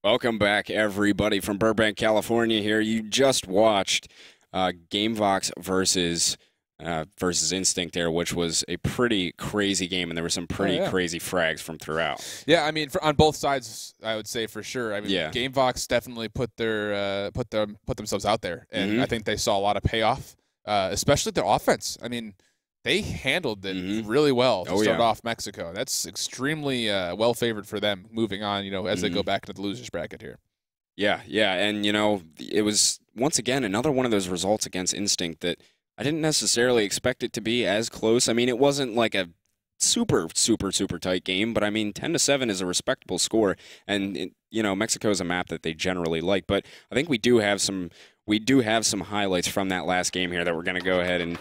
Welcome back, everybody, from Burbank, California here. You just watched GameVox versus Instinct there, which was a pretty crazy game, and there were some pretty crazy frags from throughout. Yeah, I mean, on both sides, I would say for sure. I mean, Yeah. GameVox definitely put themselves out there, and I think they saw a lot of payoff, especially their offense. I mean, they handled it really well to start off Mexico. That's extremely well favored for them moving on, as they go back into the losers bracket here. Yeah, and it was once again another one of those results against Instinct that I didn't necessarily expect it to be as close. I mean, it wasn't like a super tight game, but I mean, 10-7 is a respectable score, and Mexico is a map that they generally like. But I think we do have some highlights from that last game here that we're going to go ahead and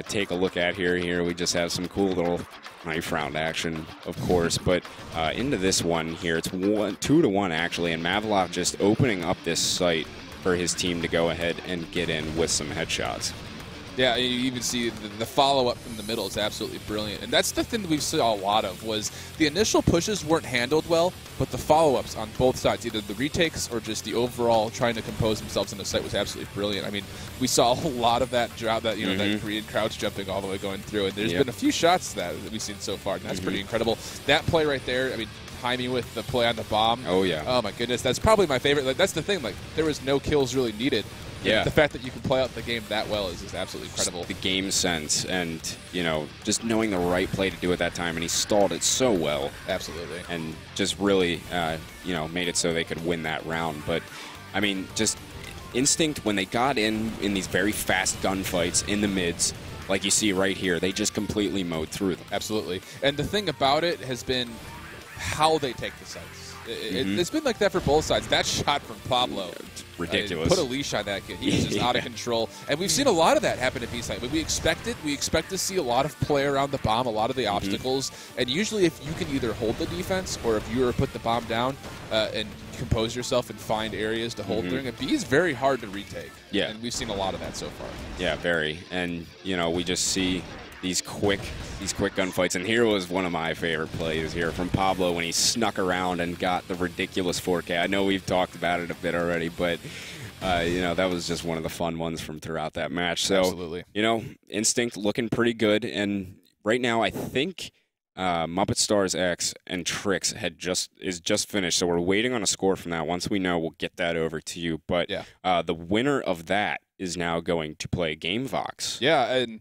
take a look at here. Here we just have some cool little knife round action, of course, but into this one here, it's 2-1 actually, and Mavalov just opening up this site for his team to go ahead and get in with some headshots. Yeah, you even see the follow-up from the middle is absolutely brilliant. And that's the thing that we saw a lot of, was the initial pushes weren't handled well, but the follow-ups on both sides, either the retakes or just the overall trying to compose themselves in the site, was absolutely brilliant. I mean, we saw a lot of that drop, that that Korean crouch jumping all the way going through, and there's been a few shots that we've seen so far, and that's pretty incredible. That play right there, I mean, Jaime with the play on the bomb. Oh, yeah. Oh, my goodness. That's probably my favorite. Like, that's the thing. Like, there was no kills really needed. Yeah. The fact that you can play out the game that well is just absolutely incredible. Just the game sense and, just knowing the right play to do at that time, and he stalled it so well. Absolutely. And just really, made it so they could win that round. But, I mean, just Instinct, when they got in these very fast gunfights in the mids, like you see right here, they just completely mowed through them. Absolutely. And the thing about it has been how they take the sites. It's been like that for both sides. That shot from Pablo, it's ridiculous. Put a leash on that kid. He was just out of control. And we've seen a lot of that happen at B-side. But we expect it. We expect to see a lot of play around the bomb, a lot of the obstacles. And usually if you can either hold the defense or if you put the bomb down and compose yourself and find areas to hold during it, B is very hard to retake. Yeah. And we've seen a lot of that so far. Yeah, very. And, we just see these quick gunfights, and here was one of my favorite plays here from Pablo when he snuck around and got the ridiculous 4K. I know we've talked about it a bit already, but that was just one of the fun ones from throughout that match. So, absolutely. Instinct looking pretty good, and right now I think Muppet Stars X and Trix is just finished, so we're waiting on a score from that. Once we know, we'll get that over to you. But the winner of that is now going to play GameVox. Yeah, and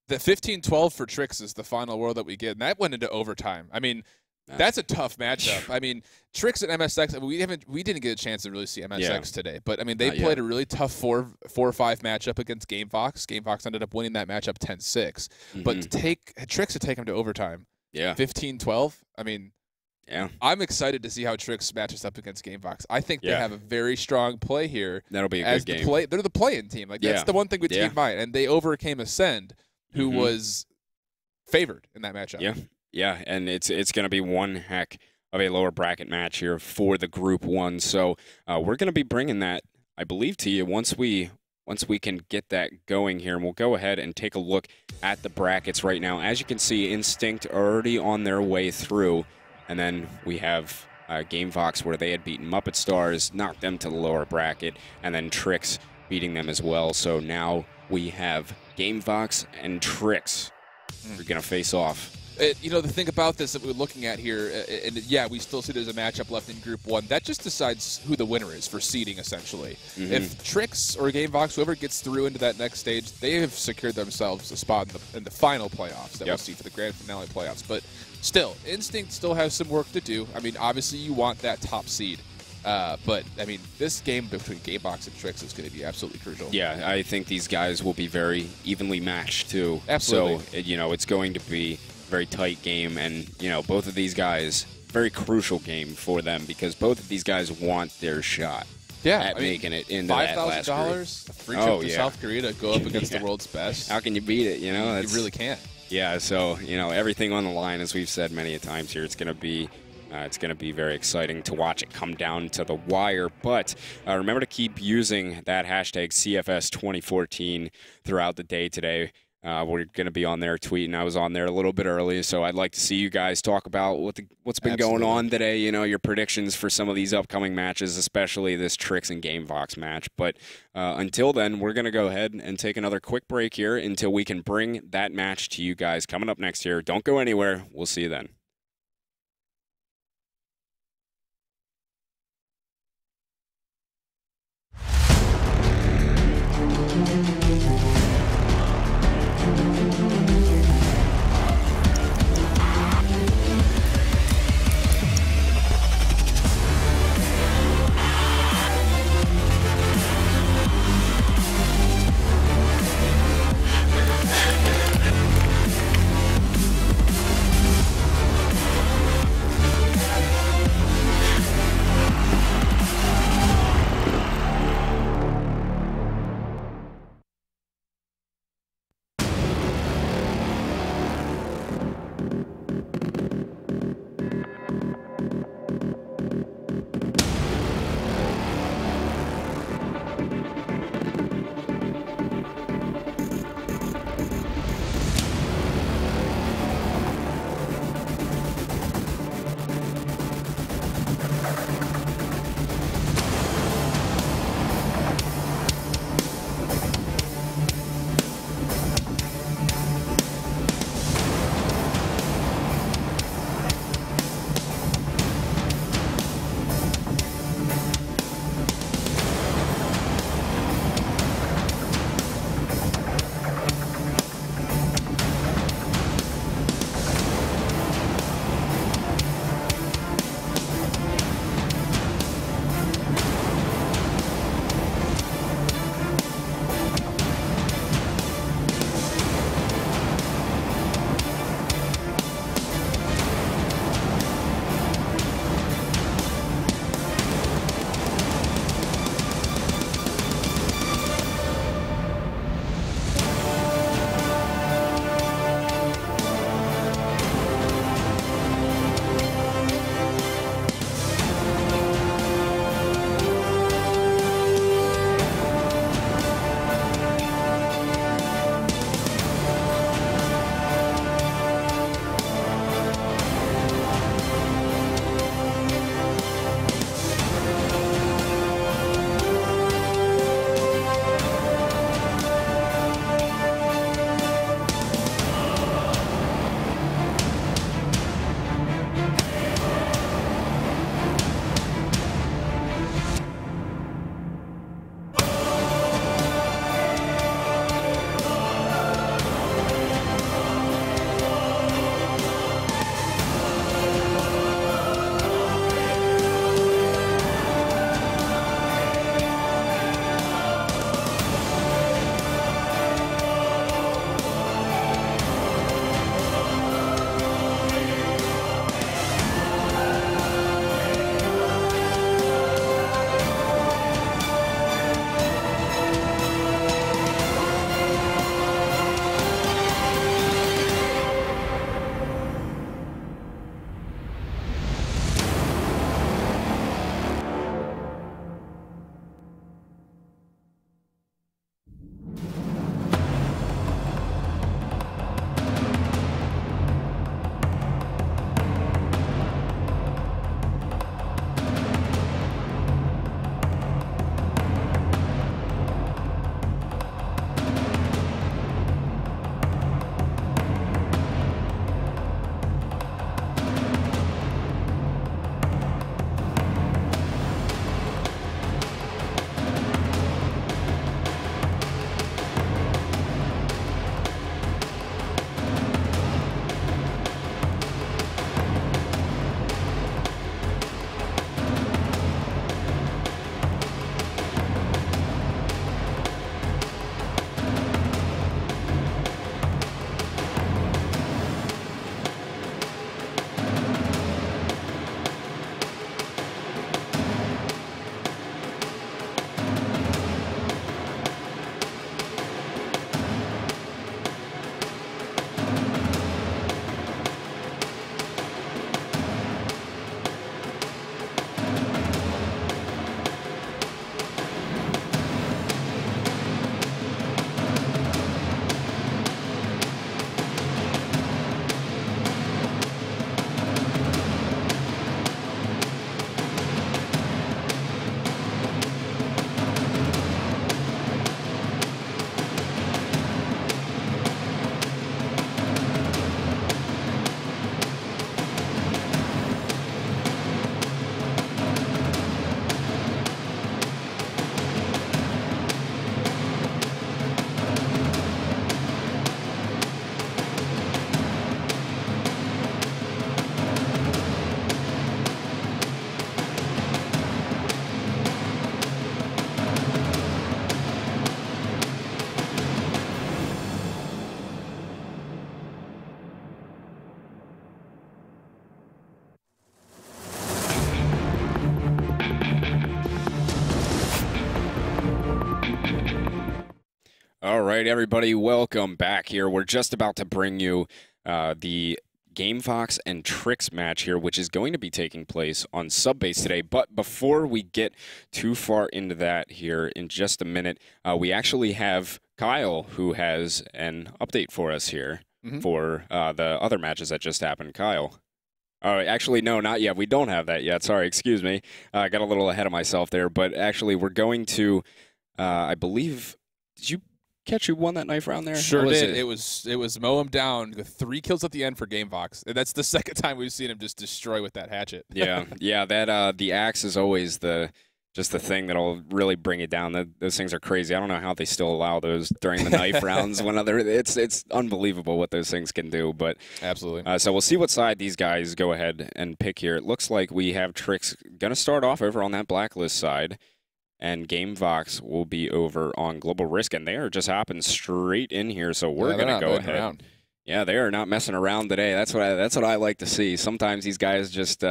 the 15-12 for Trix is the final world that we get, and that went into overtime. I mean, that's a tough matchup. I mean, Trix and MSX, we didn't get a chance to really see MSX today, but I mean, they played a really tough 4-5 matchup against GameVox. GameVox ended up winning that matchup 10-6. But to take Trix to take them to overtime, 15-12, I mean, I'm excited to see how Trix matches up against GameVox. I think they have a very strong play here. That'll be a good game. They're the play-in team. Like, that's the one thing with Team Mind, and they overcame Ascend, who was favored in that matchup. Yeah, and it's going to be one heck of a lower bracket match here for the Group 1. So we're going to be bringing that, I believe, to you once we can get that going here. And we'll go ahead and take a look at the brackets right now. As you can see, Instinct already on their way through. And then we have GameVox, where they had beaten Muppet Stars, knocked them to the lower bracket, and then Trix beating them as well. So now we have GameVox and Trix are going to face off. The thing about this that we're looking at here, and we still see there's a matchup left in Group 1. That just decides who the winner is for seeding, essentially. If Trix or GameVox, whoever gets through into that next stage, they have secured themselves a spot in the final playoffs that we'll see for the grand finale playoffs. But still, Instinct still has some work to do. I mean, obviously you want that top seed. But, I mean, this game between GameVox and Trix is going to be absolutely crucial. Yeah, I think these guys will be very evenly matched, too. Absolutely. So, it's going to be a very tight game. And, both of these guys, very crucial game for them because both of these guys want their shot at making it into that last group. $5,000, a free trip to South Korea to go up against the world's best. How can you beat it, You really can't. Yeah, so, everything on the line, as we've said many a times here, it's going to be very exciting to watch it come down to the wire. But remember to keep using that hashtag CFS2014 throughout the day today. We're going to be on there tweeting. I was on there a little bit early, so I'd like to see you guys talk about what's been going on today. You know, your predictions for some of these upcoming matches, especially this Tricks and GameVox match. But until then, we're going to go ahead and take another quick break here until we can bring that match to you guys coming up next year. Don't go anywhere. We'll see you then. All right, everybody, welcome back here. We're just about to bring you the GameVox and Trix match here, which is going to be taking place on Subbase today. But before we get too far into that here in just a minute, we actually have Kyle, who has an update for us here for the other matches that just happened. Kyle. Oh, actually, no, not yet. We don't have that yet. Sorry, excuse me. I got a little ahead of myself there. But actually, we're going to, I believe, did you catch who won that knife round there? Sure did. It was mow him down with 3 kills at the end for GameVox. And that's the second time we've seen him just destroy with that hatchet. Yeah, that the axe is always just the thing that'll really bring it down. Those things are crazy. I don't know how they still allow those during the knife rounds. It's unbelievable what those things can do. But absolutely. So we'll see what side these guys go ahead and pick here. It looks like we have Trix gonna start off over on that blacklist side, and GameVox will be over on Global Risk, and they are just hopping straight in here. So we're gonna go ahead. Around. Yeah, they are not messing around today. That's what I like to see. Sometimes these guys just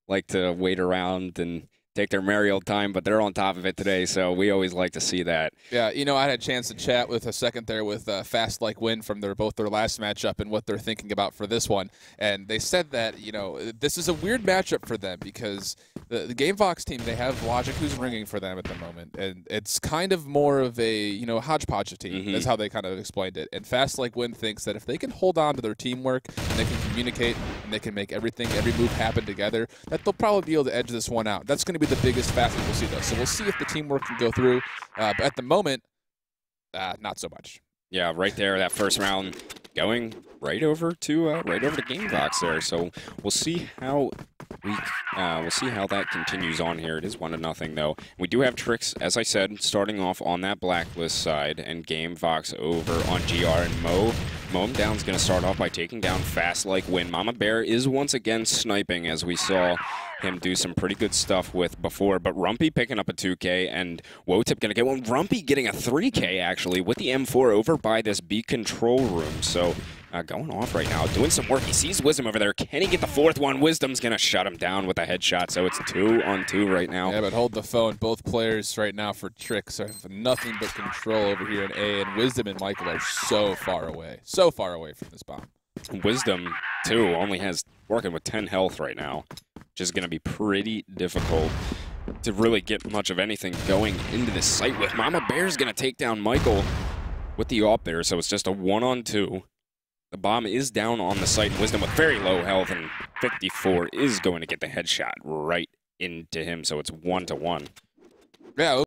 like to wait around and take their merry old time, but they're on top of it today, so we always like to see that. Yeah, you know, I had a chance to chat with a second there with Fast Like Win from both their last matchup and what they're thinking about for this one. And they said that, you know, this is a weird matchup for them because the GameVox team, they have Logic who's ringing for them at the moment. And it's kind of more of a, you know, hodgepodge of team. That's how they kind of explained it. And Fast Like Win thinks that if they can hold on to their teamwork and they can communicate and they can make every move happen together, that they'll probably be able to edge this one out. That's going to be the biggest facet we'll see, though. So we'll see if the teamwork can go through. But at the moment, not so much. Yeah, right there, that first round going right over to GameVox there. So we'll see how that continues on here. It is 1-0 though. We do have Trix, as I said, starting off on that blacklist side, and GameVox over on GR and Mo. Mow Down's going to start off by taking down Fast Like Win. Mama Bear is once again sniping, as we saw him do some pretty good stuff with before. But Rumpy picking up a 2K, and Wotip going to get one. Rumpy getting a 3K, actually, with the M4 over by this B control room. So going off right now, doing some work. He sees Wisdom over there. Can he get the 4th one? Wisdom's going to shut him down with a headshot, so it's 2-on-2 right now. Yeah, but hold the phone. Both players right now for Trix have nothing but control over here in A, and Wisdom and Michael are so far away from this bomb. Wisdom, too, only has working with 10 health right now, which is going to be pretty difficult to really get much of anything going into this site with. Mama Bear's going to take down Michael with the AWP there, so it's just a 1-on-2. The bomb is down on the site. Wisdom with very low health, and 54 is going to get the headshot right into him, so it's 1-1. Yeah.